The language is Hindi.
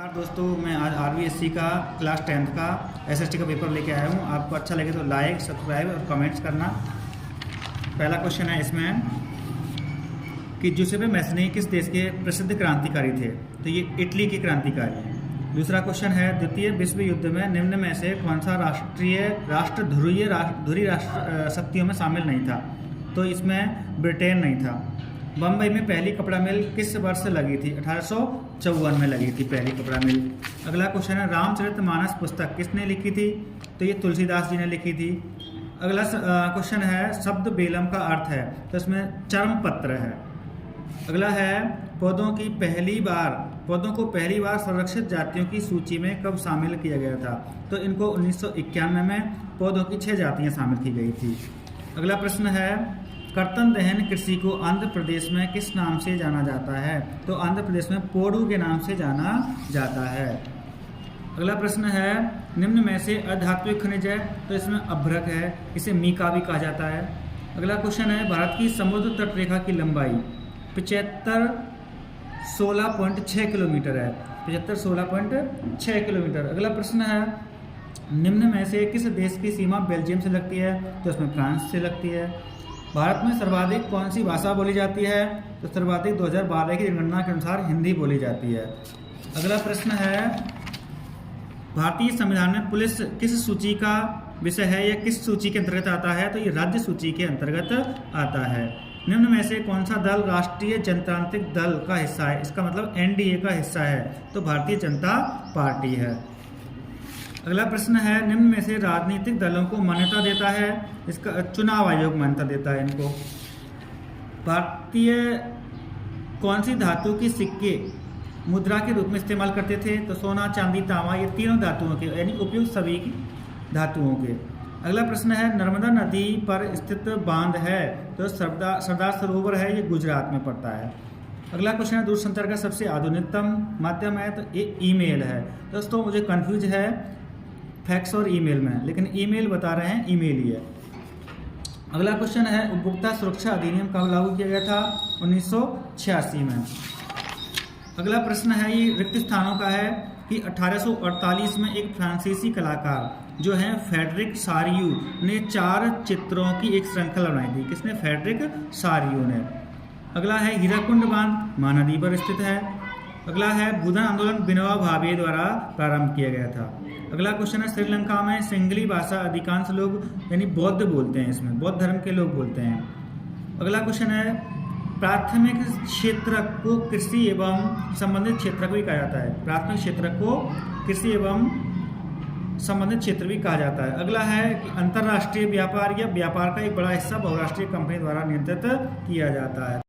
नमस्कार दोस्तों, मैं आज आरबीएससी का क्लास 10th का एसएसटी का पेपर लेके आया हूँ। आपको अच्छा लगे तो लाइक, सब्सक्राइब और कमेंट्स करना। पहला क्वेश्चन है इसमें कि जूसेppe मैसनी किस देश के प्रसिद्ध क्रांतिकारी थे? तो ये इटली के क्रांतिकारी हैं। दूसरा क्वेश्चन है द्वितीय विश्व युद्ध में निम्न में से कौन सा राष्ट्र धुरी शक्तियों में शामिल नहीं था? तो इसमें ब्रिटेन नहीं था। बम्बई में पहली कपड़ा मिल किस वर्ष लगी थी? 1854 में लगी थी पहली कपड़ा मिल। अगला क्वेश्चन है रामचरितमानस पुस्तक किसने लिखी थी? तो ये तुलसीदास जी ने लिखी थी। अगला क्वेश्चन है शब्द बेलम का अर्थ है, तो इसमें चर्म पत्र है। अगला है पौधों को पहली बार संरक्षित जातियों की सूची में कब शामिल किया गया था? तो इनको 1991 में पौधों की 6 जातियाँ शामिल की गई थी। अगला प्रश्न है कर्तन दहन कृषि को आंध्र प्रदेश में किस नाम से जाना जाता है? तो आंध्र प्रदेश में पोडू के नाम से जाना जाता है। अगला प्रश्न है निम्न में से अधात्विक खनिज है, तो इसमें अभ्रक है, इसे मीका भी कहा जाता है। अगला क्वेश्चन है भारत की समुद्र तट रेखा की लंबाई 7516.6 किलोमीटर है। 7516.6 किलोमीटर। अगला प्रश्न है निम्न में से किस देश की सीमा बेल्जियम से लगती है? तो इसमें फ्रांस से लगती है। भारत में सर्वाधिक कौन सी भाषा बोली जाती है? तो सर्वाधिक 2012 की जनगणना के अनुसार हिंदी बोली जाती है। अगला प्रश्न है भारतीय संविधान में पुलिस किस सूची का विषय है या किस सूची के अंतर्गत आता है? तो ये राज्य सूची के अंतर्गत आता है। निम्न में से कौन सा दल राष्ट्रीय जनतांत्रिक दल का हिस्सा है? इसका मतलब एनडीए का हिस्सा है, तो भारतीय जनता पार्टी है। अगला प्रश्न है निम्न में से राजनीतिक दलों को मान्यता देता है? इसका चुनाव आयोग मान्यता देता है इनको। भारतीय कौन सी धातु के सिक्के मुद्रा के रूप में इस्तेमाल करते थे? तो सोना, चांदी, तांबा, ये तीनों धातुओं के यानी उपयुक्त सभी धातुओं के। अगला प्रश्न है नर्मदा नदी पर स्थित बांध है, तो सरदार सरोवर है, ये गुजरात में पड़ता है। अगला क्वेश्चन है दूरसंचार का सबसे आधुनिकतम माध्यम है, तो ये ईमेल है। दोस्तों मुझे कंफ्यूज है फैक्स और ईमेल में, लेकिन ईमेल बता रहे हैं ईमेल ही है। अगला क्वेश्चन है उपभोक्ता सुरक्षा अधिनियम कब लागू किया गया था? 1986 में। अगला प्रश्न है ये रिक्त स्थानों का है कि 1848 में एक फ्रांसीसी कलाकार जो है फेडरिक सारियू ने 4 चित्रों की एक श्रृंखला बनाई थी। किसने? फेडरिक सारियू ने। अगला है हीराकुंड बांध महानदी पर स्थित है। अगला है भूदान आंदोलन विनोबा भावे द्वारा प्रारंभ किया गया था। अगला क्वेश्चन है श्रीलंका में सिंगली भाषा अधिकांश लोग यानी बौद्ध बोलते हैं, इसमें बौद्ध धर्म के लोग बोलते हैं। अगला क्वेश्चन है प्राथमिक क्षेत्र को कृषि एवं संबंधित क्षेत्र को भी कहा जाता है। प्राथमिक क्षेत्र को कृषि एवं संबंधित क्षेत्र भी कहा जाता है। अगला है कि अंतर्राष्ट्रीय व्यापार या व्यापार का एक बड़ा हिस्सा बहुराष्ट्रीय कंपनी द्वारा नियंत्रित किया जाता है।